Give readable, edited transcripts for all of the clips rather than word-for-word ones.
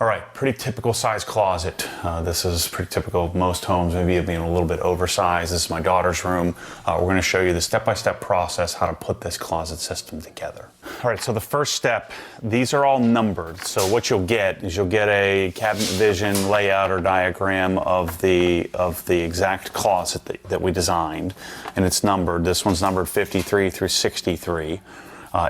All right, pretty typical size closet. This is pretty typical of most homes, maybe being a little bit oversized. This is my daughter's room. We're gonna show you the step-by-step process how to put this closet system together. All right, so the first step, these are all numbered. So what you'll get is you'll get a cabinet vision layout or diagram of the exact closet that we designed, and it's numbered. This one's numbered 53 through 63.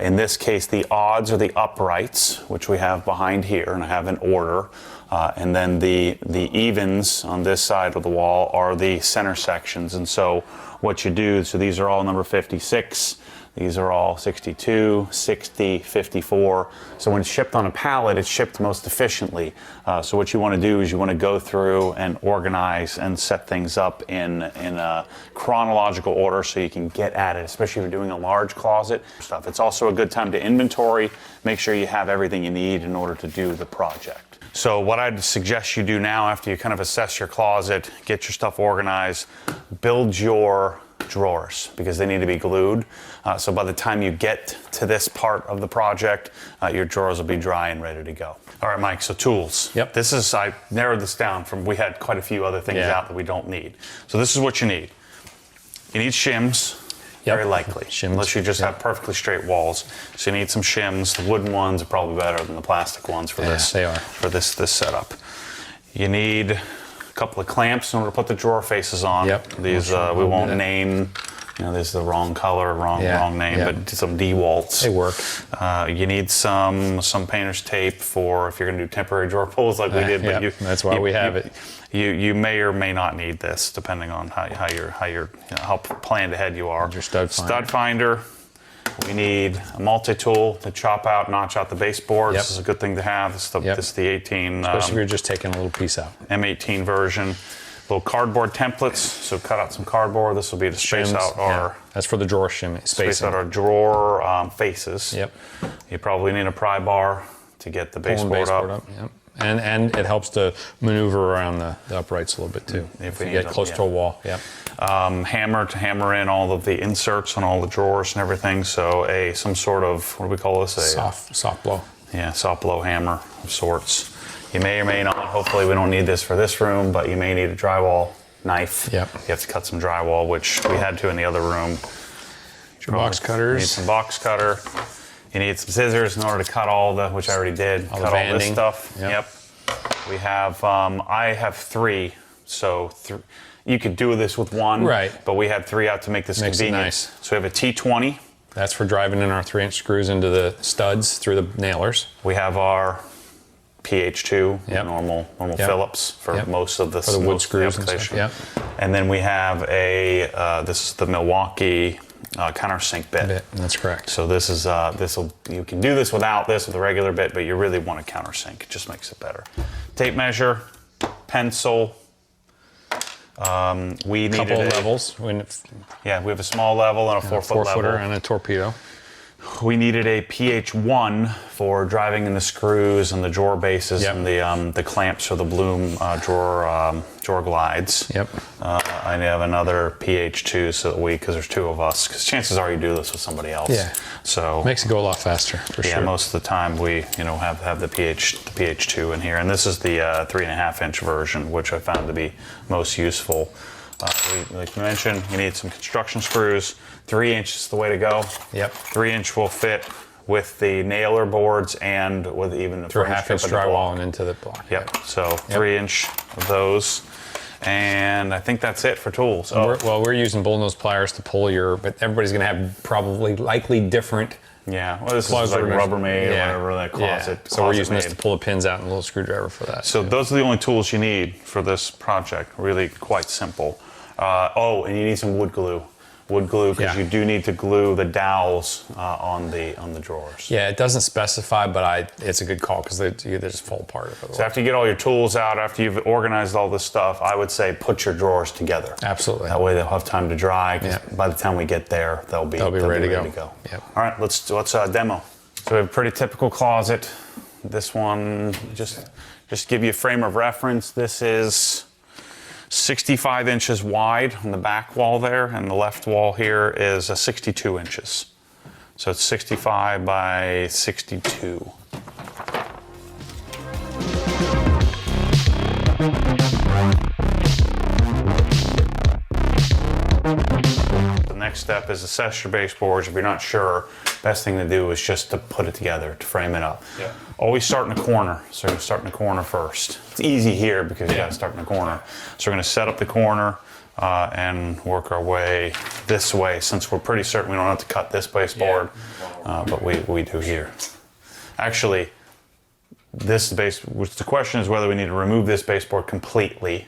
In this case, the odds are the uprights, which we have behind here, and I have in order. And then the evens on this side of the wall are the center sections. And so what you do, so these are all number 56. These are all 62, 60, 54. So when it's shipped on a pallet, it's shipped most efficiently. So what you want to do is you want to go through and organize and set things up in a chronological order so you can get at it, especially if you're doing a large closet stuff. It's also a good time to inventory, make sure you have everything you need in order to do the project. So what I'd suggest you do now after you kind of assess your closet, get your stuff organized, build your drawers because they need to be glued. So by the time you get to this part of the project, your drawers will be dry and ready to go. All right, Mike, so tools. Yep. I narrowed this down from, we had quite a few other things out that we don't need. So this is what you need. You need shims, very likely, shims. Unless you just have perfectly straight walls. So you need some shims. The wooden ones are probably better than the plastic ones for this. They are. For this setup. You need a couple of clamps in order to put the drawer faces on. Yep. These we won't name. You know, this is the wrong color, wrong name, but some DeWalt's. They work. You need some painter's tape for if you're going to do temporary drawer pulls like we did. But that's why we have it. You may or may not need this depending on how planned ahead you are. Your stud finder. Stud finder. We need a multi-tool to chop out, notch out the baseboards. This is a good thing to have. This is the 18. Especially if you're just taking a little piece out. M18 version. Little cardboard templates, so cut out some cardboard. This will be to space out our... That's for the drawer shim, space out our drawer faces. Yep. You probably need a pry bar to get the baseboard up. Yep. And it helps to maneuver around the uprights a little bit too. If you get close to a wall. Yep. Hammer to hammer in all of the inserts on all the drawers and everything. So some sort of, what do we call this? Soft blow. Yeah, soft blow hammer of sorts. You may or may not, hopefully we don't need this for this room, but you may need a drywall knife. Yep. You have to cut some drywall, which we had to in the other room. Box cutters. You need some box cutter. You need some scissors in order to cut all which I already did, cut all this stuff. Yep. We have, I have 3, so you could do this with 1. Right. But we had 3 out to make this convenient. Nice. So we have a T20. That's for driving in our 3-inch screws into the studs through the nailers. We have our PH2, normal Phillips for most of the wood screws and stuff. And then we have this is the Milwaukee countersink bit. That's correct. So this is you can do this without this with a regular bit, but you really want a countersink. It just makes it better. Tape measure, pencil. We needed couple of levels. We have a small level and a 4-foot level and a torpedo. We needed a PH1 for driving in the screws and the drawer bases and the clamps for the Bloom drawer glides. Yep. I have another PH2 so that because there's 2 of us, because chances are you do this with somebody else. Yeah. So makes it go a lot faster for sure. Yeah, most of the time we have the PH2 in here, and this is the 3.5-inch version, which I found to be most useful. Like you mentioned, you need some construction screws. 3 inch is the way to go. Yep. 3 inch will fit with the nailer boards and with even the 3.5-inch drywall and into the block. Yep. So 3 inch of those. And I think that's it for tools. We're using bullnose pliers to pull but everybody's going to have likely different. Yeah, well, this is like Rubbermaid or whatever that closet. So we're using this to pull the pins out and a little screwdriver for that. So those are the only tools you need for this project. Really quite simple. And you need some wood glue. Wood glue, because you do need to glue the dowels on the drawers. Yeah, it doesn't specify, but it's a good call because they just fall apart. So after you get all your tools out, after you've organized all this stuff, I would say put your drawers together. Absolutely. That way they'll have time to dry. By the time we get there, they'll be ready to go. Yep. All right, let's demo. So we have a pretty typical closet. This one, just give you a frame of reference. This is 65 inches wide on the back wall there, and the left wall here is 62 inches. So it's 65 by 62. The next step is assess your baseboards. If you're not sure, best thing to do is just to put it together, to frame it up. Yeah. Always start in a corner. So you're gonna start in the corner first. It's easy here because you gotta start in the corner. So we're gonna set up the corner and work our way this way, since we're pretty certain we don't have to cut this baseboard, but we do here. Actually, this base, which the question is whether we need to remove this baseboard completely.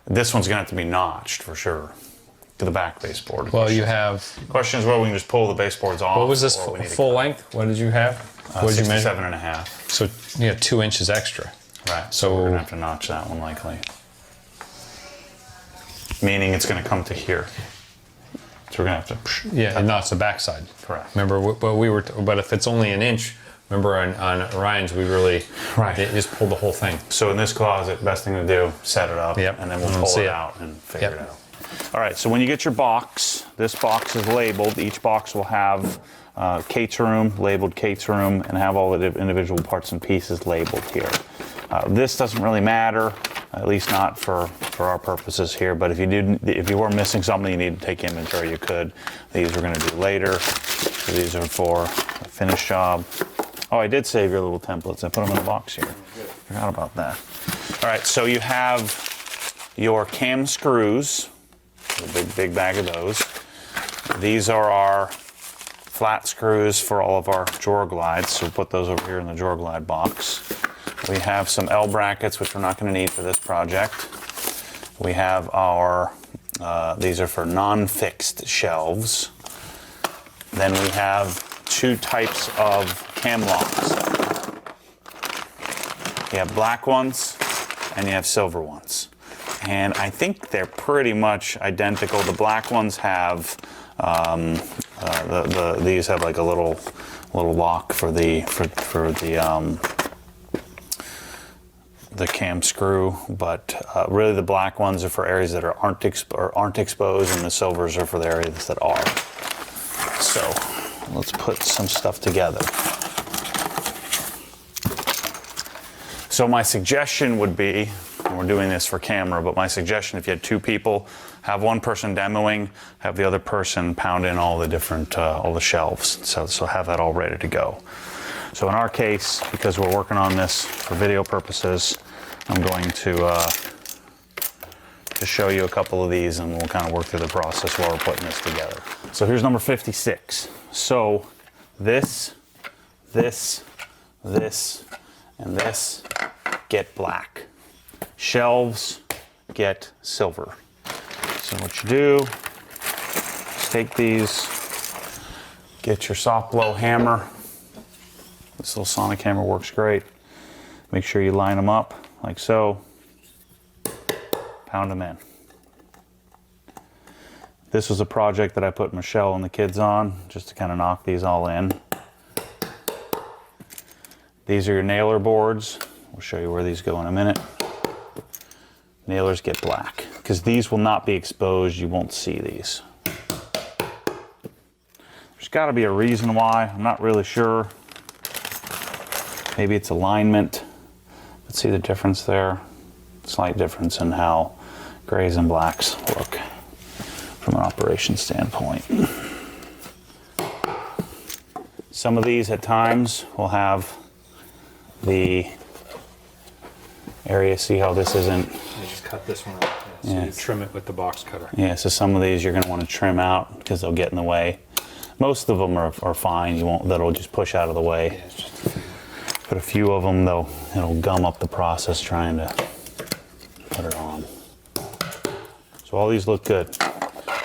This one's gonna have to be notched for sure to the back baseboard. Well, you have. Question is whether we can just pull the baseboards off. What was this full length? What did you have? What did you measure? 67.5. So you have 2 inches extra. Right. So we're gonna have to notch that one likely. Meaning it's gonna come to here. So we're gonna have to. Yeah, and not the backside. Correct. Remember, but if it's only an inch, remember on Ryan's, we really they just pulled the whole thing. So in this closet, best thing to do, set it up, and then we'll pull it out and figure it out. All right, so when you get your box, this box is labeled. Each box will have Kate's room, labeled Kate's room, and have all the individual parts and pieces labeled here. This doesn't really matter, at least not for our purposes here, but if you were missing something you need to take inventory, you could. These we're gonna do later. So these are for a finished job. Oh, I did save your little templates. I put them in the box here. Forgot about that. All right, so you have your cam screws, a big bag of those. These are our flat screws for all of our drawer glides, so we'll put those over here in the drawer glide box. We have some L brackets, which we're not going to need for this project. We have our, these are for non-fixed shelves. Then we have 2 types of cam locks. You have black ones and you have silver ones. And I think they're pretty much identical. The black ones have, these have like a little lock for the cam screw, but really the black ones are for areas that aren't exposed, and the silvers are for the areas that are. So let's put some stuff together. So my suggestion would be, and we're doing this for camera, but my suggestion, if you had 2 people, have one person demoing, have the other person pound in all the different, all the shelves. So have that all ready to go. So in our case, because we're working on this for video purposes, I'm going to show you a couple of these, and we'll kind of work through the process while we're putting this together. So here's number 56. So this, and this get black. Shelves get silver. So what you do is take these, get your soft blow hammer. This little sonic hammer works great. Make sure you line them up like so. Pound them in. This was a project that I put Michelle and the kids on, just to kind of knock these all in. These are your nailer boards. We'll show you where these go in a minute. Nailers get black, because these will not be exposed. You won't see these. There's got to be a reason why. I'm not really sure. Maybe it's alignment. Let's see the difference there. Slight difference in how grays and blacks look from an operation standpoint. Some of these at times will have the area. See how this isn't. You just cut this one out. Yeah, so you trim it with the box cutter. Yeah, so some of these you're going to want to trim out because they'll get in the way. Most of them are fine. You won't. That'll just push out of the way. Yeah, it's just a few. But a few of them, it'll gum up the process trying to put it on. So all these look good.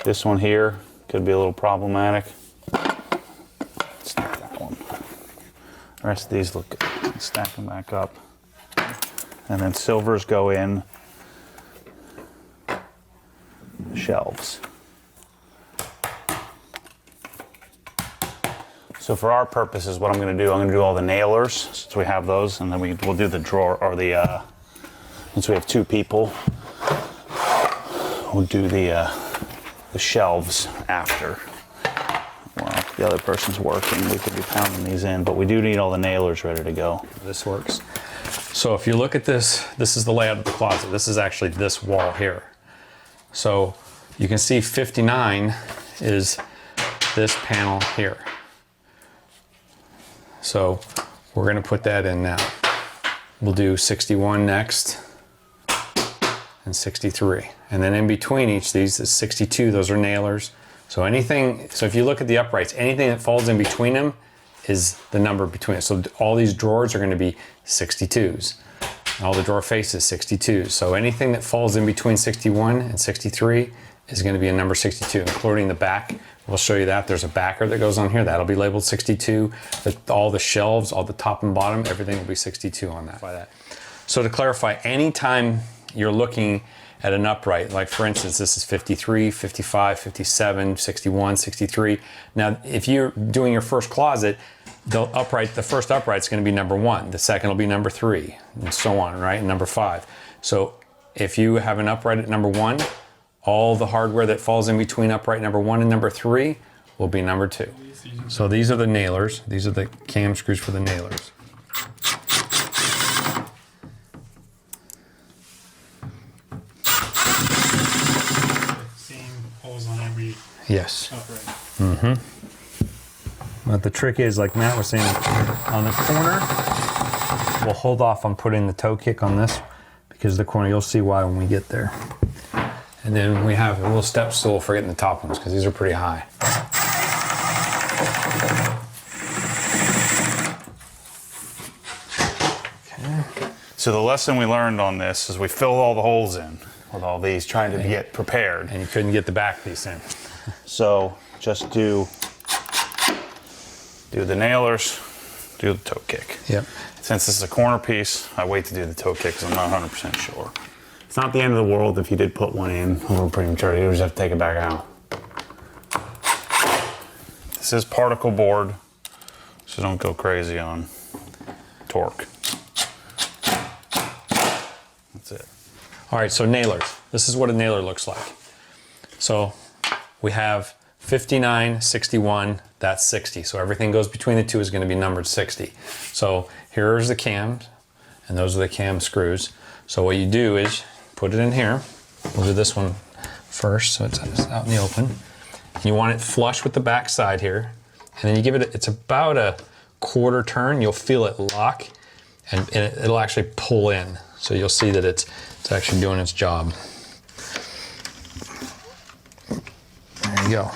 This one here could be a little problematic. Snap that one. The rest of these look good. Stack them back up. And then silvers go in the shelves. So for our purposes, what I'm going to do, I'm going to do all the nailers, since we have those, and then we'll do the drawer, or the, since we have 2 people, we'll do the shelves after. While the other person's working, we could be pounding these in, but we do need all the nailers ready to go. This works. So if you look at this, this is the layout of the closet. This is actually this wall here. So you can see 59 is this panel here. So we're gonna put that in now. We'll do 61 next, and 63. And then in between each of these is 62, those are nailers. So anything, so if you look at the uprights, anything that falls in between them is the number between it. So all these drawers are gonna be 62s. All the drawer faces, 62. So anything that falls in between 61 and 63 is gonna be a number 62, including the back. We'll show you that. There's a backer that goes on here. That'll be labeled 62. All the shelves, all the top and bottom, everything will be 62 on that. So to clarify, anytime you're looking at an upright, like for instance, this is 53, 55, 57, 61, 63. Now, if you're doing your first closet, the first upright's gonna be number 1. The second will be number 3, and so on, right? And number 5. So if you have an upright at number 1, all the hardware that falls in between upright number 1 and number 3 will be number 2. So these are the nailers. These are the cam screws for the nailers. Same holes on every Yes. upright. But the trick is, like Matt was saying, on the corner, we'll hold off on putting the toe kick on this because the corner, you'll see why when we get there. And then we have a little step stool for getting the top ones because these are pretty high. Okay. So the lesson we learned on this is we filled all the holes in with all these, trying to get prepared. And you couldn't get the back piece in. So just do the nailers, do the toe kick. Yep. Since this is a corner piece, I wait to do the toe kick because I'm not 100% sure. It's not the end of the world if you did put one in a little premature. You just have to take it back out. This is particle board, so don't go crazy on torque. That's it. All right, so nailers. This is what a nailer looks like. So we have 59, 61, that's 60. So everything goes between the two is going to be numbered 60. So here's the cams, and those are the cam screws. So what you do is put it in here. We'll do this one first, so it's out in the open. You want it flush with the back side here, and then you give it, it's about a quarter turn. You'll feel it lock, and it'll actually pull in. So you'll see that it's actually doing its job. There you go.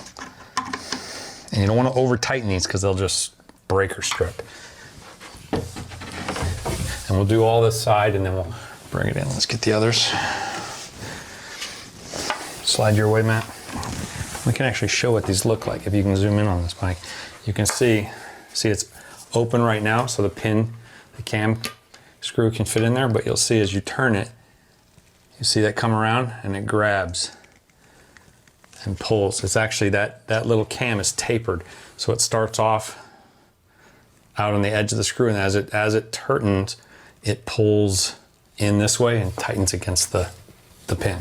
And you don't want to over tighten these because they'll just break or strip. And we'll do all this side and then we'll bring it in. Let's get the others. Slide your way, Matt. We can actually show what these look like if you can zoom in on this bike. You can see it's open right now, so the cam screw can fit in there, but you'll see as you turn it, you see that come around and it grabs and pulls. It's actually that little cam is tapered, so it starts off out on the edge of the screw, and as it turns, it pulls in this way and tightens against the pin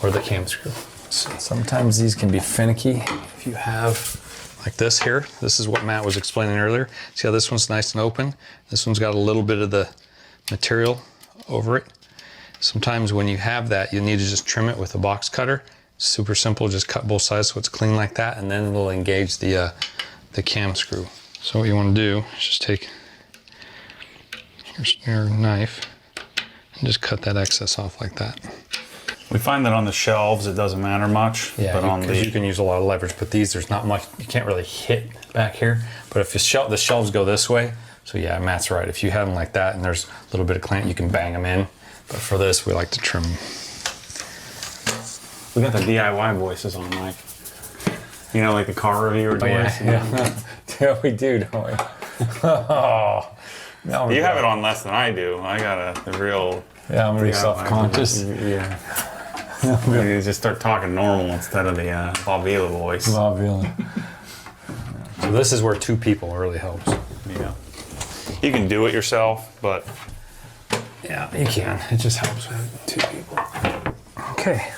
or the cam screw. So sometimes these can be finicky. If you have like this here, this is what Matt was explaining earlier. See how this one's nice and open? This one's got a little bit of the material over it. Sometimes when you have that, you need to just trim it with a box cutter. Super simple, just cut both sides so it's clean like that, and then it'll engage the cam screw. So what you want to do is just take your knife and just cut that excess off like that. We find that on the shelves it doesn't matter much. Yeah, because you can use a lot of leverage, but these there's not much, you can't really hit back here. But if the shelves go this way, so yeah, Matt's right. If you have them like that and there's a little bit of clamp, you can bang them in. But for this, we like to trim them. We got the DIY voices on, Mike. You know, like the car reviewer voice. Yeah. Yeah, we do, don't we? Oh, no, you have it on less than I do. I got the real. Yeah, I'm really self-conscious. Yeah. You just start talking normal instead of the Bob Vila voice. Bob Vila. So this is where two people really helps. Yeah. You can do it yourself, but yeah, you can. It just helps with two people. Okay.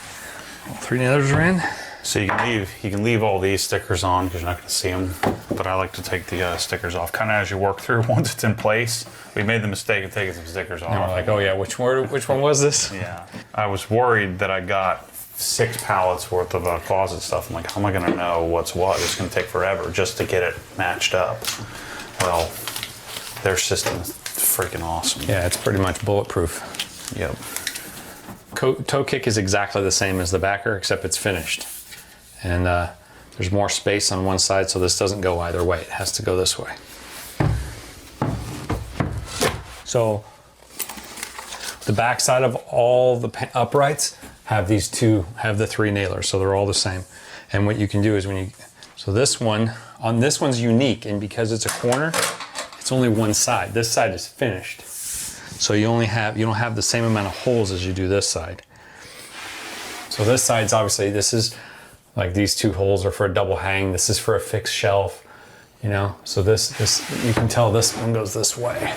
All three nailers are in. So you can leave all these stickers on because you're not going to see them. but I like to take the stickers off kind of as you work through. Once it's in place, we made the mistake of taking some stickers off. And we're like, oh yeah, which one was this? Yeah. I was worried that I got 6 pallets worth of closet stuff. I'm like, how am I going to know what's what? It's going to take forever just to get it matched up. Well, their system is freaking awesome. Yeah, it's pretty much bulletproof. Yep. Toe kick is exactly the same as the backer, except it's finished. And there's more space on one side, so this doesn't go either way. It has to go this way. So the back side of all the uprights have the 3 nailers, so they're all the same. And what you can do is so this one's unique, and because it's a corner, it's only one side. This side is finished. So you don't have the same amount of holes as you do this side. So this side's obviously, this is like these 2 holes are for a double hang. This is for a fixed shelf, you know? So this you can tell this one goes this way.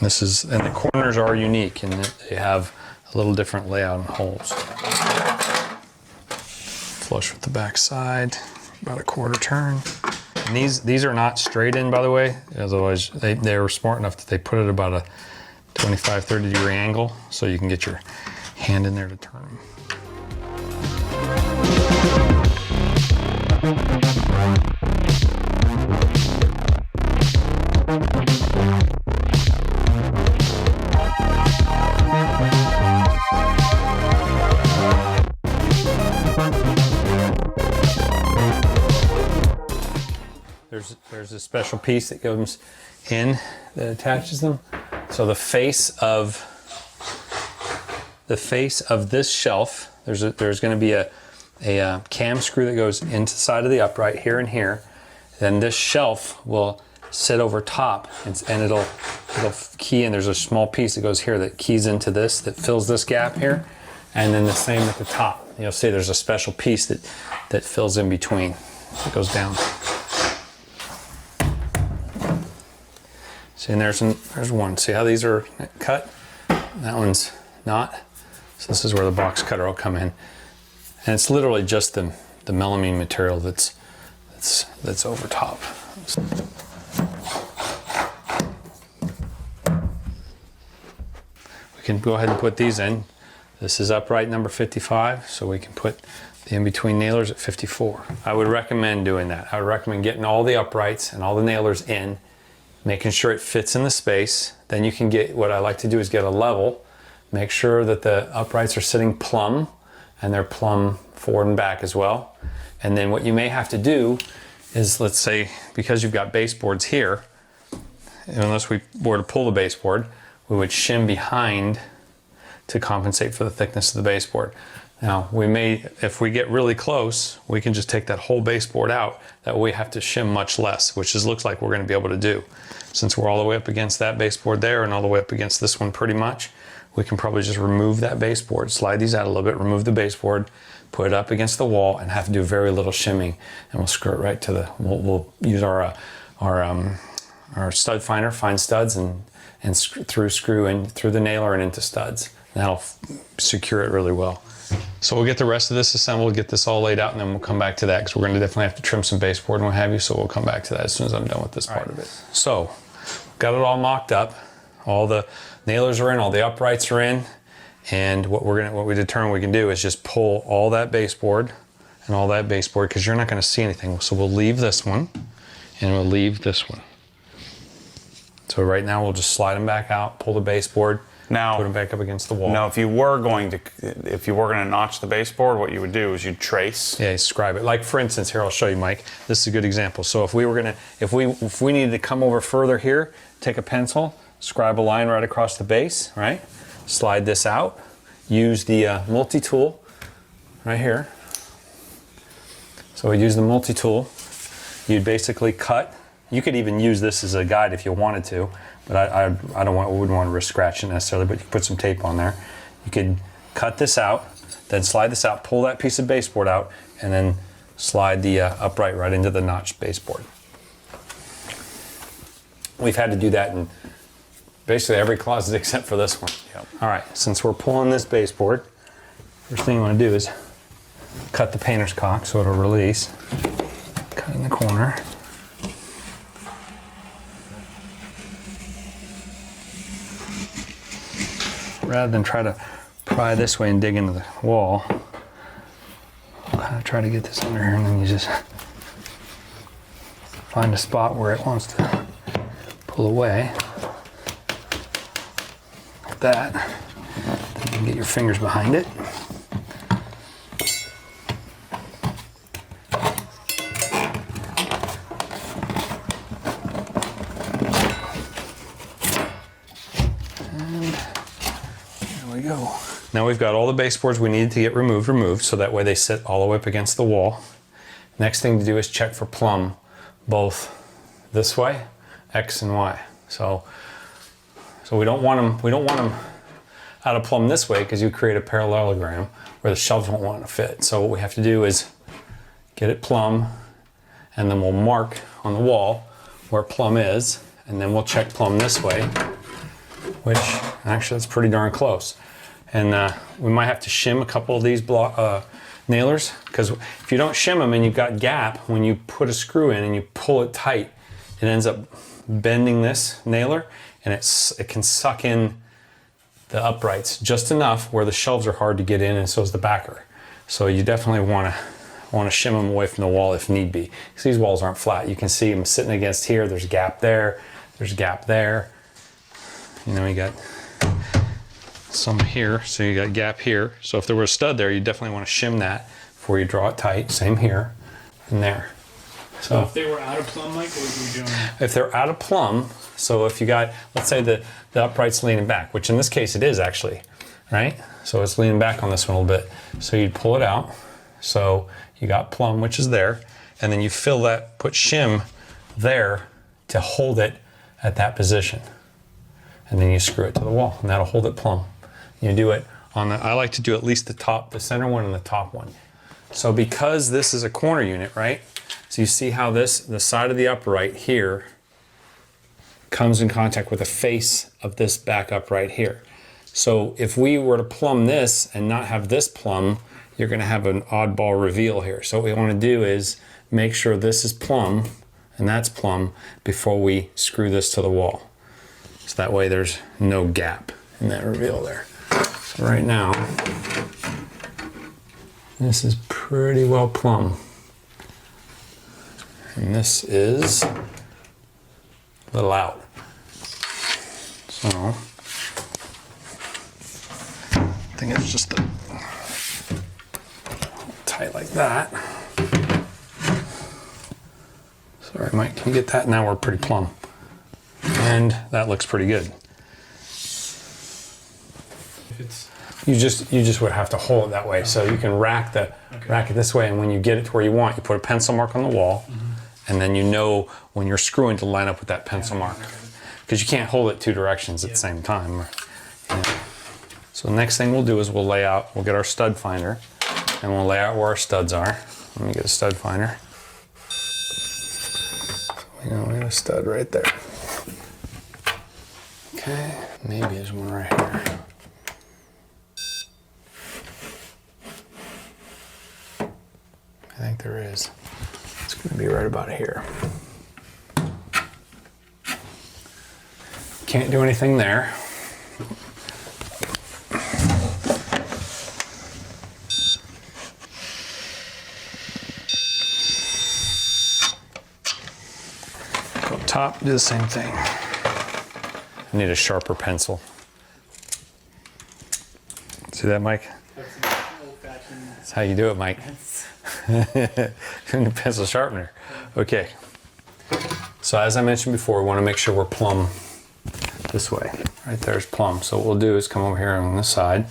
And the corners are unique in that they have a little different layout and holes. Flush with the back side, about a 1/4 turn. And these are not straight in, by the way. Otherwise, they were smart enough that they put it about a 25, 30 degree angle so you can get your hand in there to turn them. There's a special piece that goes in that attaches them. So the face of this shelf, there's going to be a cam screw that goes into the side of the upright here and here. Then this shelf will sit over top and it'll key in. There's a small piece that goes here that keys into this, that fills this gap here. And then the same at the top. You'll see there's a special piece that fills in between. It goes down. See, and there's one. See how these are cut? That one's not. So this is where the box cutter will come in. And it's literally just the melamine material that's over top. We can go ahead and put these in. This is upright number 55, so we can put the in-between nailers at 54. I would recommend doing that. I would recommend getting all the uprights and all the nailers in, making sure it fits in the space. Then you can get, what I like to do is get a level, make sure that the uprights are sitting plumb, and they're plumb forward and back as well. And then what you may have to do is, let's say, because you've got baseboards here, unless we were to pull the baseboard, we would shim behind to compensate for the thickness of the baseboard. Now, we may, if we get really close, we can just take that whole baseboard out. That way we have to shim much less, which looks like we're going to be able to do. Since we're all the way up against that baseboard there and all the way up against this one pretty much, we can probably just remove that baseboard, slide these out a little bit, remove the baseboard, put it up against the wall, and have to do very little shimming. And we'll screw it right to the, we'll use our stud finder, find studs, and screw in through the nailer and into studs. That'll secure it really well. So we'll get the rest of this assembled, get this all laid out, and then we'll come back to that because we're going to definitely have to trim some baseboard and what have you. So we'll come back to that as soon as I'm done with this part of it. So got it all mocked up. All the nailers are in, all the uprights are in, and what we determine we can do is just pull all that baseboard and all that baseboard because you're not going to see anything. So we'll leave this one and we'll leave this one. So right now we'll just slide them back out, pull the baseboard. Now, put them back up against the wall. Now, if you were going to notch the baseboard, what you would do is you'd trace. Yeah, scribe it. Like for instance, here I'll show you, Mike. This is a good example. So if we needed to come over further here, take a pencil, scribe a line right across the base, right? Slide this out. Use the multi-tool right here. So we use the multi-tool. You'd basically cut. You could even use this as a guide if you wanted to. But I wouldn't want to risk scratching necessarily, but you can put some tape on there. You could cut this out, then slide this out, pull that piece of baseboard out, and then slide the upright right into the notched baseboard. We've had to do that in basically every closet except for this one. Yep. All right, since we're pulling this baseboard, first thing you want to do is cut the painter's caulk so it'll release. Cut in the corner. Rather than try to pry this way and dig into the wall, I'll kind of try to get this under here, and then you just find a spot where it wants to pull away. Like that. Then you can get your fingers behind it. Go. Now we've got all the baseboards we needed to get removed, so that way they sit all the way up against the wall. Next thing to do is check for plumb, both this way, X and Y. So we don't want them out of plumb this way, because you create a parallelogram where the shelves won't want to fit. So what we have to do is get it plumb, and then we'll mark on the wall where plumb is, and then we'll check plumb this way, which actually that's pretty darn close. And we might have to shim a couple of these nailers, because if you don't shim them and you've got gap, when you put a screw in and you pull it tight, it ends up bending this nailer, and it can suck in the uprights just enough where the shelves are hard to get in, and so is the backer. So you definitely want to shim them away from the wall if need be, because these walls aren't flat. You can see them sitting against here. There's a gap there. There's a gap there. You know, you got some here, so you got gap here. So if there were a stud there, you definitely want to shim that before you draw it tight. Same here and there. So if they were out of plumb, Mike, what would we be doing? If they're out of plumb, so if you got, let's say the upright's leaning back, which in this case it is actually, right? So it's leaning back on this one a little bit. So you'd pull it out. So you got plumb, which is there, and then you fill that, put shim there to hold it at that position. And then you screw it to the wall, and that'll hold it plumb. You do it on the, I like to do at least the top, the center one and the top one. So because this is a corner unit, right? So you see how the side of the upright here comes in contact with the face of this back upright here. So if we were to plumb this and not have this plumb, you're gonna have an oddball reveal here. So what we wanna do is make sure this is plumb and that's plumb before we screw this to the wall. So that way there's no gap in that reveal there. So right now, this is pretty well plumb. And this is a little out. So, I think it's just tight like that. Sorry, Mike, can you get that? Now we're pretty plumb. And that looks pretty good. You just would have to hold it that way. So you can rack it this way, and when you get it to where you want, you put a pencil mark on the wall, and then you know when you're screwing to line up with that pencil mark. Because you can't hold it two directions at the same time. Yeah. So the next thing we'll do is we'll get our stud finder, and we'll lay out where our studs are. Let me get a stud finder. We got a stud right there. Okay, maybe there's one right here. I think there is. It's going to be right about here. Can't do anything there. Go top, do the same thing. I need a sharper pencil. See that, Mike? That's how you do it, Mike. Pencil sharpener. Okay. So as I mentioned before, we want to make sure we're plumb this way. Right there's plumb. So what we'll do is come over here on this side.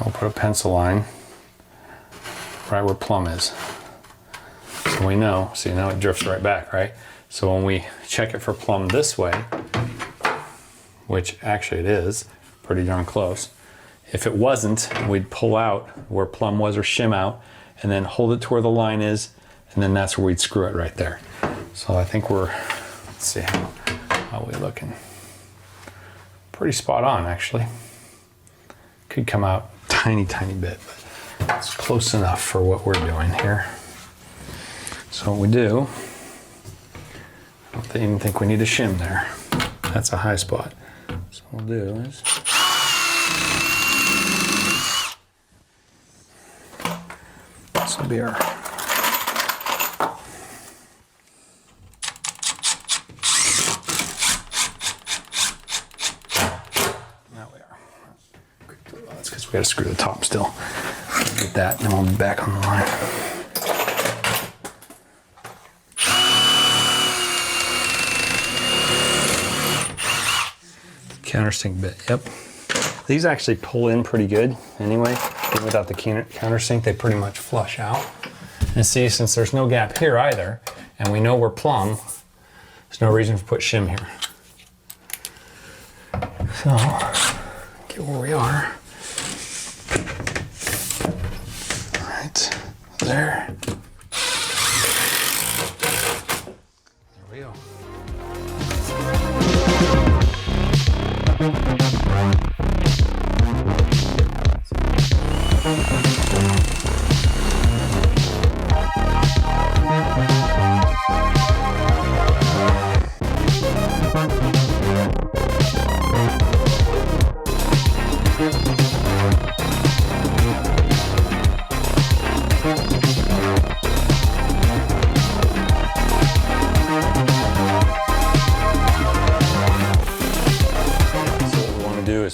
I'll put a pencil line right where plumb is. So we know, see now it drifts right back, right? So when we check it for plumb this way, which actually it is, pretty darn close. If it wasn't, we'd pull out where plumb was or shim out, and then hold it to where the line is, and then that's where we'd screw it right there. So I think let's see, how we looking? Pretty spot on, actually. Could come out tiny bit, but It's close enough for what we're doing here. So what we do, I don't even think we need a shim there. That's a high spot. So what we'll do is, this will be our, now we are. That's because we got to screw the top still. Get that, and then we'll be back on the line. Countersink bit, yep. These actually pull in pretty good anyway. Even without the countersink, they pretty much flush out. And see, since there's no gap here either, and we know we're plumb, there's no reason to put shim here. So, get where we are. Right there. There we go.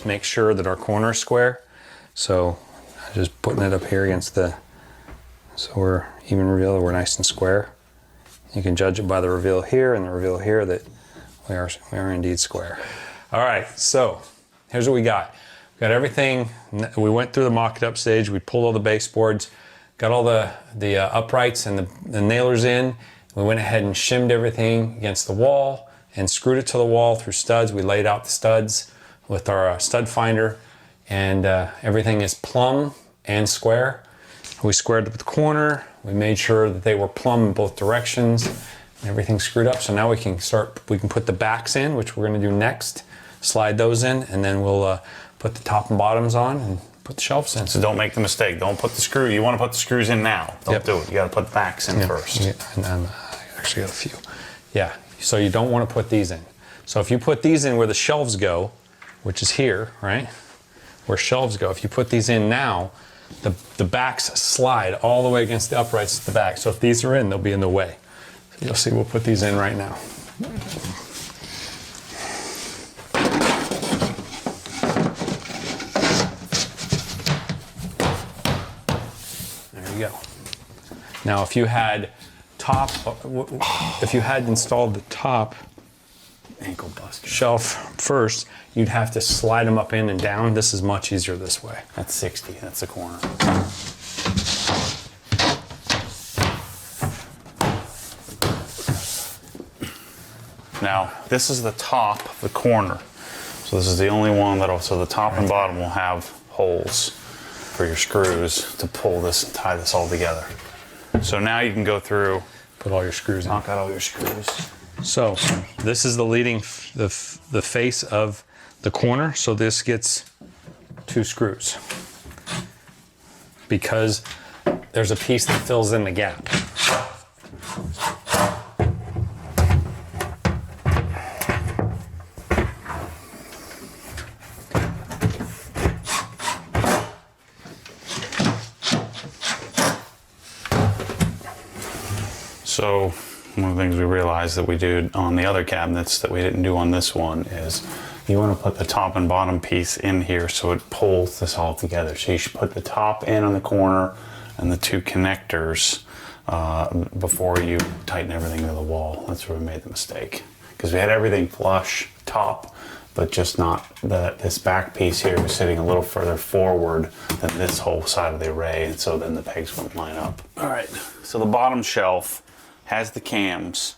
Make sure that our corner is square. So I'm just putting it up here against the, so we're even reveal, we're nice and square. You can judge it by the reveal here and the reveal here that we are indeed square. All right, so here's what we got. We got everything, we went through the mock it up stage, we pulled all the baseboards, got all the uprights and the nailers in. We went ahead and shimmed everything against the wall and screwed it to the wall through studs. We laid out the studs with our stud finder, and everything is plumb and square. We squared up the corner, we made sure that they were plumb in both directions, and everything's screwed up. So now we can put the backs in, which we're gonna do next, slide those in, and then we'll put the top and bottoms on and put the shelves in. So don't make the mistake, don't put the screw, you wanna put the screws in now. Don't do it, you gotta put the backs in first. Yeah, and I actually got a few. Yeah, so you don't wanna put these in. So if you put these in where the shelves go, which is here, right? Where shelves go. If you put these in now, the backs slide all the way against the uprights at the back. So if these are in, they'll be in the way. So you'll see we'll put these in right now. There you go. Now if you had installed the top Ankle buster shelf first, you'd have to slide them up in and down. This is much easier this way. That's 60, that's the corner. Now, this is the top of the corner. So this is the only one so the top and bottom will have holes for your screws to pull this and tie this all together. So now you can go through, put all your screws in. knock out all your screws. So this is the face of the corner. So this gets 2 screws because there's a piece that fills in the gap. So one of the things we realized that we did on the other cabinets that we didn't do on this one is you want to put the top and bottom piece in here so it pulls this all together. So you should put the top in on the corner and the 2 connectors before you tighten everything to the wall. That's where we made the mistake. Because we had everything flush top, but just not this back piece here was sitting a little further forward than this whole side of the array, and so then the pegs wouldn't line up. All right, so the bottom shelf has the cams.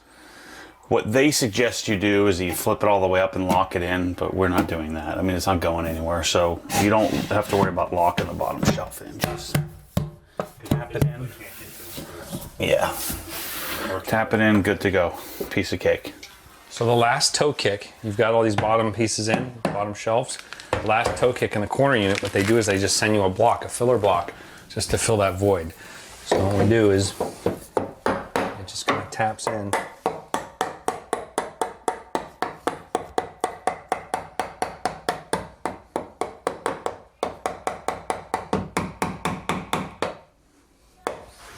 What they suggest you do is you flip it all the way up and lock it in, but we're not doing that. I mean, it's not going anywhere, so you don't have to worry about locking the bottom shelf in. Just tap it in. Yeah. Tap it in, good to go. Piece of cake. So the last toe kick, you've got all these bottom pieces in, bottom shelves. The last toe kick in the corner unit, what they do is they just send you a block, a filler block. just to fill that void. So what we do is it just kind of taps in.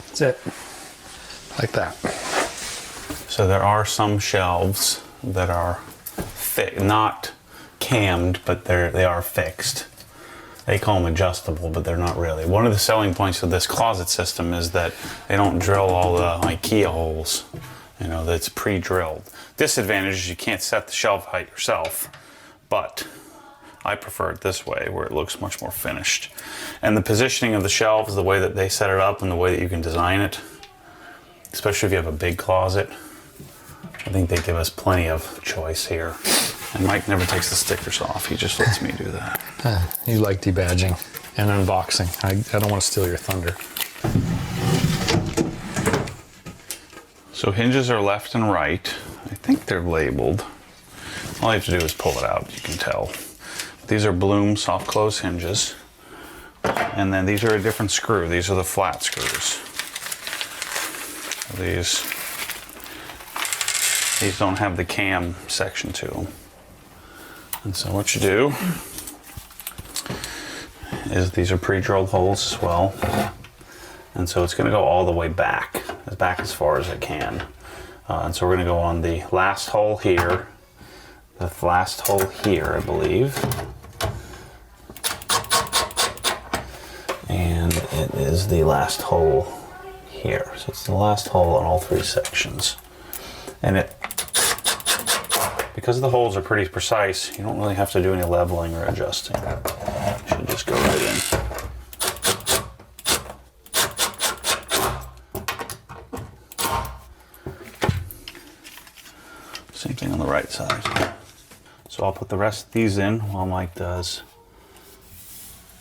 That's it, like that. So there are some shelves that are not cammed, but they are fixed. They call them adjustable, but they're not really. One of the selling points of this closet system is that they don't drill all the IKEA holes. You know, that's pre-drilled. Disadvantage is you can't set the shelf height yourself, but I prefer it this way where it looks much more finished. And the positioning of the shelves, the way that they set it up and the way that you can design it, especially if you have a big closet, I think they give us plenty of choice here. And Mike never takes the stickers off. He just lets me do that. You like debadging and unboxing. I don't want to steal your thunder. So hinges are left and right. I think they're labeled. All you have to do is pull it out, you can tell. These are Bloom soft close hinges. And then these are a different screw. These are the flat screws. These don't have the cam section to them. And so what you do is these are pre-drilled holes as well. And so it's gonna go all the way back as far as it can. And so we're gonna go on the last hole here, the last hole here, I believe. And it is the last hole here. So it's the last hole on all three sections. And because the holes are pretty precise, you don't really have to do any leveling or adjusting. You should just go right in. Same thing on the right side. So I'll put the rest of these in while Mike does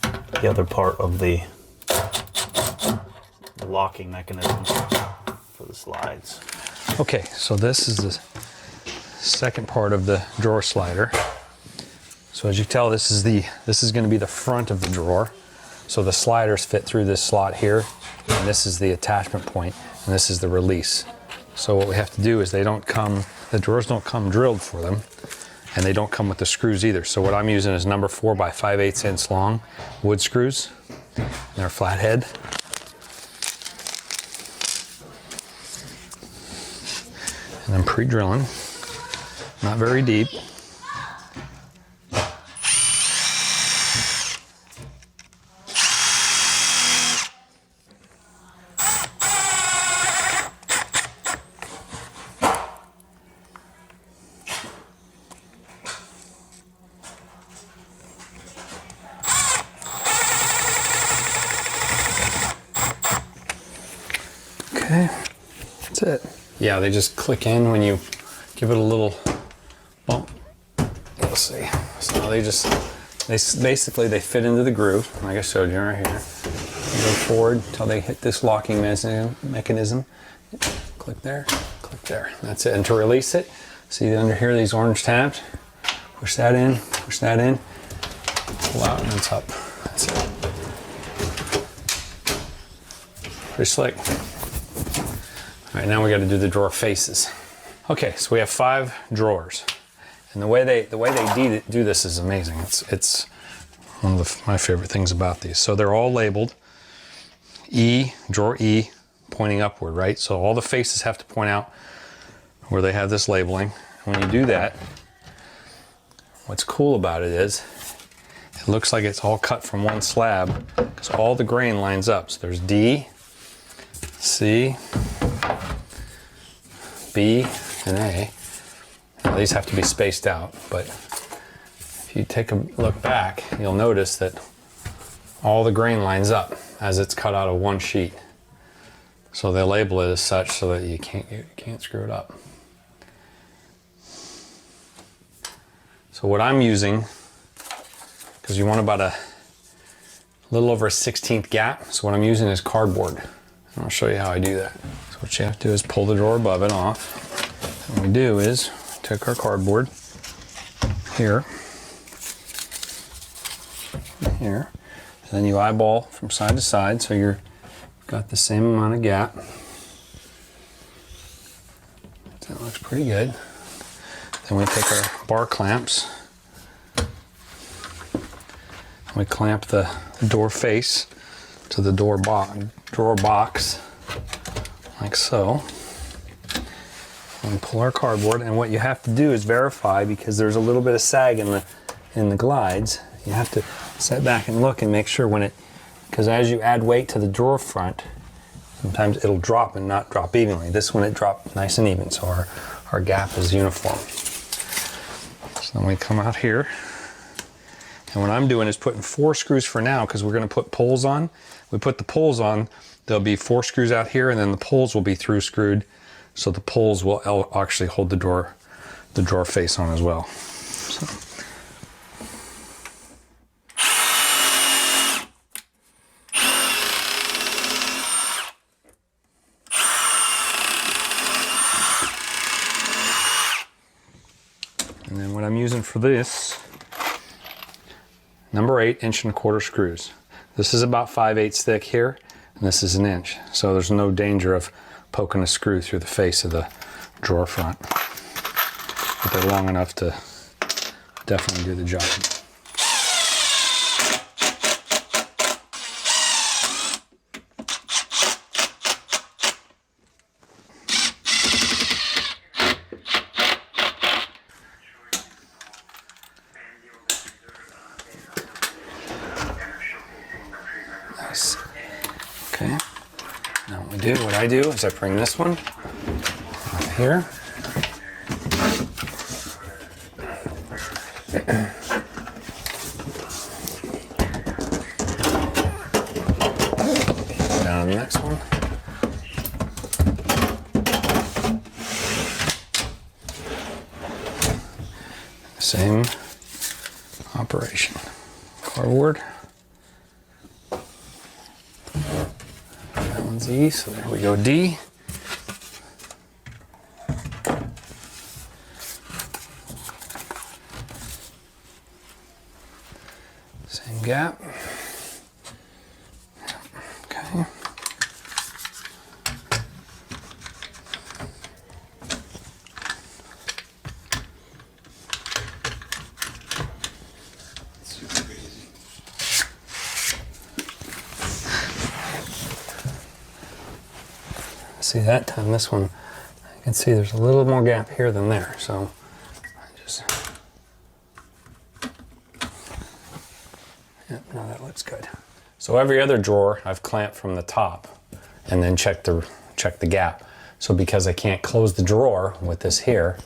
the other part of the locking mechanism for the slides. Okay, so this is the second part of the drawer slider. So as you can tell, this is going to be the front of the drawer. So the sliders fit through this slot here, and this is the attachment point, and this is the release. So what we have to do is the drawers don't come drilled for them, and they don't come with the screws either. So what I'm using is number 4 by 5/8 inch long wood screws. And they're flathead. And I'm pre-drilling, not very deep. Okay, that's it. Yeah, they just click in when you give it a little bump. Let's see. So they basically fit into the groove, like I showed you right here. You go forward until they hit this locking mechanism. Click there, click there. That's it. And to release it, see under here these orange tabs? Push that in, pull out, and it's up. That's it. Pretty slick. All right, now we got to do the drawer faces. Okay, so we have 5 drawers, and the way they do this is amazing. It's one of my favorite things about these. So they're all labeled E, drawer E, pointing upward, right? So all the faces have to point out where they have this labeling. And when you do that, what's cool about it is it looks like it's all cut from one slab because all the grain lines up. So there's D, C, B, and A. Now, these have to be spaced out, but if you take a look back, you'll notice that all the grain lines up as it's cut out of one sheet. So they label it as such so that you can't screw it up. So what I'm using, because you want about a little over a 1/16 gap, so what I'm using is cardboard. And I'll show you how I do that. So what you have to do is pull the drawer above it off. What we do is take our cardboard here, And then you eyeball from side to side so you're got the same amount of gap. That looks pretty good. Then we take our bar clamps. We clamp the door face to the drawer box, like so. And pull our cardboard. And what you have to do is verify, because there's a little bit of sag in the glides. You have to sit back and look and make sure when it, because as you add weight to the drawer front, sometimes it'll drop and not drop evenly. This one it dropped nice and even, so our gap is uniform. So then we come out here, and what I'm doing is putting 4 screws for now, because we're going to put poles on. We put the poles on, there'll be 4 screws out here, and then the poles will be through screwed, so the poles will actually hold the drawer face on as well. So. And then what I'm using for this, number 8 1.25" screws. This is about 5/8 thick here, and this is 1 inch. So there's no danger of poking a screw through the face of the drawer front. But they're long enough to definitely do the job. Nice. Okay. Now what I do is I bring this one off here. Down to the next one. Same operation. Cardboard. That one's E, so there we go, D. Same gap. Okay. See, that time this one, I can see there's a little more gap here than there, so I just, yep, now that looks good. So every other drawer I've clamped from the top and then check the gap. So because I can't close the drawer with this here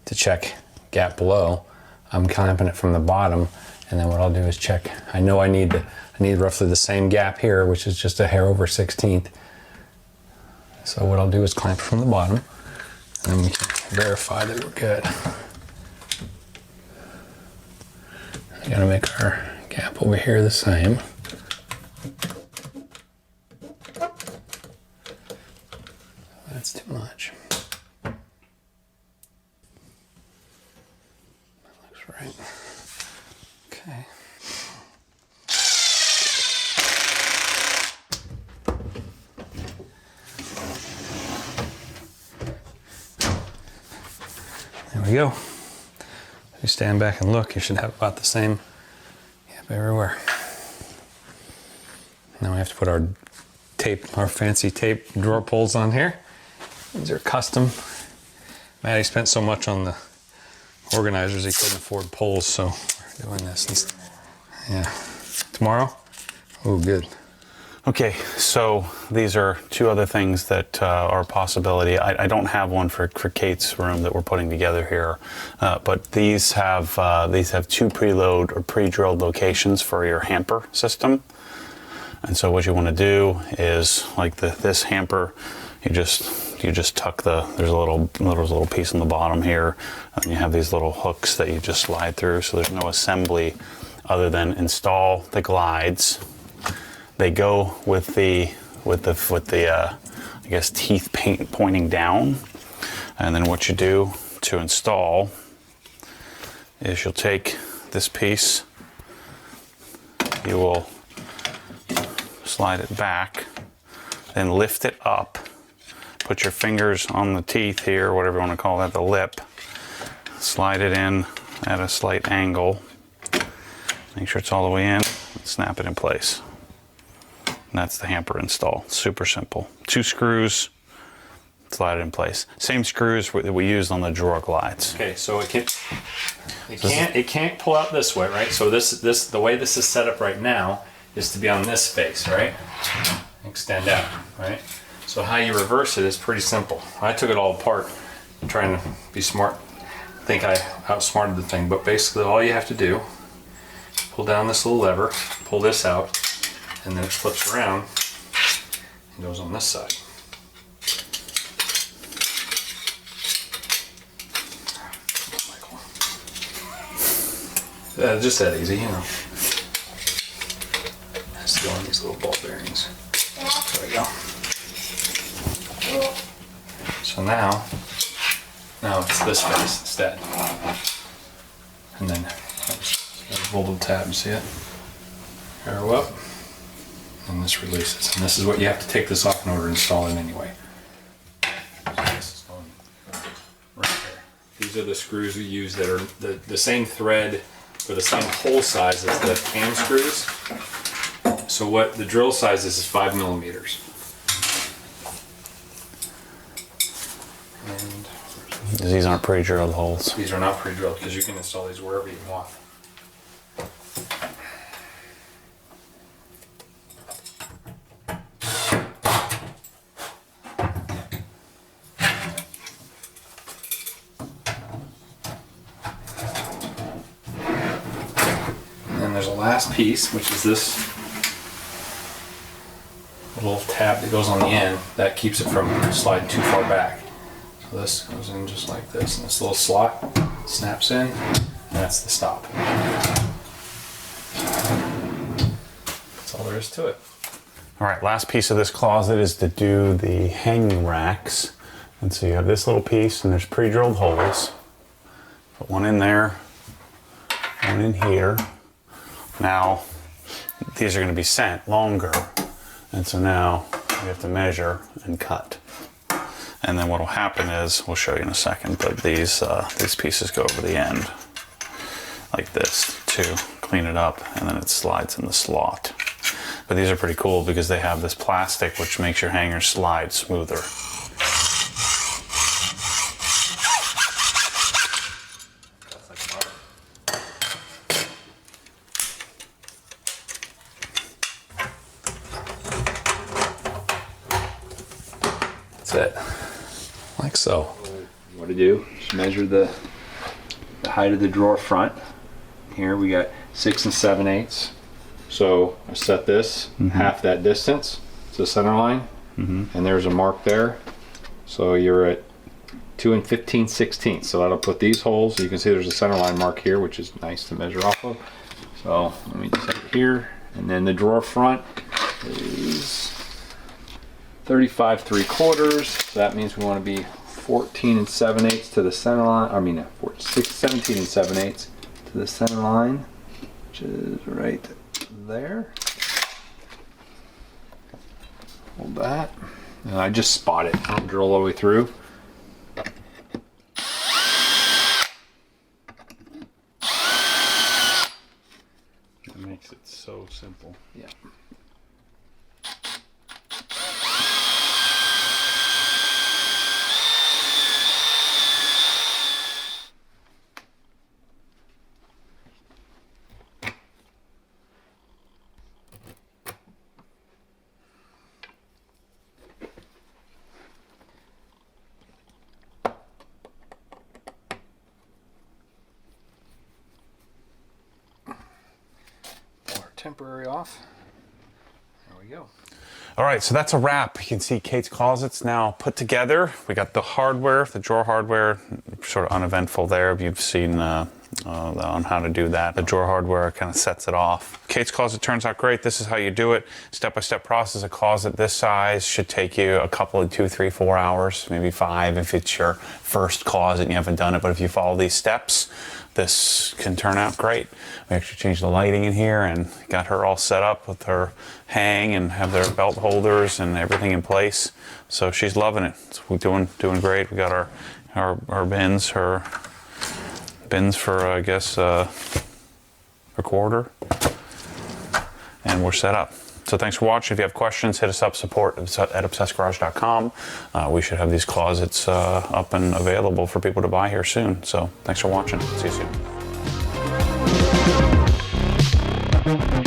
to check gap below, I'm clamping it from the bottom, and then what I'll do is check. I know I need roughly the same gap here, which is just a hair over 1/16. So what I'll do is clamp from the bottom, and then we can verify that we're good. I gotta make our gap over here the same. That's too much. That looks right. Okay. There we go. If you stand back and look, you should have about the same gap everywhere. Now we have to put our tape, our fancy tape drawer pulls on here. These are custom. Maddie spent so much on the organizers he couldn't afford pulls, so we're doing this. Yeah. Tomorrow? Oh, good. Okay, so these are 2 other things that are a possibility. I don't have one for Kate's room that we're putting together here, but these have 2 preload or pre-drilled locations for your hamper system. And so what you want to do is, like this hamper, you just tuck there's a little piece on the bottom here, and you have these little hooks that you just slide through. So there's no assembly other than install the glides. They go with the I guess teeth pointing down, and then what you do to install is you'll take this piece, you will slide it back, then lift it up. Put your fingers on the teeth here, whatever you want to call that, the lip. Slide it in at a slight angle. Make sure it's all the way in. Snap it in place. And that's the hamper install. Super simple. 2 screws, slide it in place. Same screws that we used on the drawer glides. Okay, so it can't pull out this way, right? So the way this is set up right now is to be on this face, right? Extend out, right? So how you reverse it is pretty simple. I took it all apart, trying to be smart. I think I outsmarted the thing, but basically all you have to do, pull down this little lever, pull this out, and then it flips around and goes on this side. Just that easy, you know. Just go on these little ball bearings. There we go. So now it's this face instead. And then there's a little tab, you see it? Arrow up, and this releases. And this is what you have to take this off in order to install it anyway. So this is going right there. These are the screws we use that are the same thread for the same hole size as the cam screws. So what the drill size is 5 millimeters. And These aren't pre-drilled holes. these are not pre-drilled because you can install these wherever you want. And then there's a last piece, which is this little tab that goes on the end that keeps it from sliding too far back. So this goes in just like this, and this little slot snaps in, and that's the stop. That's all there is to it. All right, last piece of this closet is to do the hanging racks. And so you have this little piece, and there's pre-drilled holes. Put one in there, one in here. Now, these are going to be sent longer. And so now we have to measure and cut. And then what will happen is, we'll show you in a second, but these pieces go over the end like this to clean it up, and then it slides in the slot. But these are pretty cool because they have this plastic which makes your hanger slide smoother. That's it. Like so. What to do? Just measure the height of the drawer front. Here we got 6 7/8. So I set this half that distance to the center line, and there's a mark there. So you're at 2 15/16. So that'll put these holes. You can see there's a center line mark here, which is nice to measure off of. So let me just set it here, and then the drawer front is 35 3/4. So that means we want to be 14 7/8 to the center line. I mean, 17 7/8 to the center line, which is right there. Hold that. And I just spot it. I don't drill all the way through. It makes it so simple. Yeah. Temporary off. There we go. All right, so that's a wrap. You can see Kate's closet's now put together. We got the hardware, the drawer hardware, sort of uneventful there. You've seen on how to do that. The drawer hardware kind of sets it off. Kate's closet turns out great. This is how you do it. Step-by-step process. A closet this size should take you a couple of 2, 3, 4 hours, maybe 5 if it's your first closet and you haven't done it. But if you follow these steps, this can turn out great. We actually changed the lighting in here and got her all set up with her hang and have their belt holders and everything in place. So she's loving it. So we're doing great. We got our bins, her bins for I guess a quarter, and we're set up. So thanks for watching. If you have questions, hit us up, support at obsessedgarage.com. We should have these closets up and available for people to buy here soon. So thanks for watching. See you soon.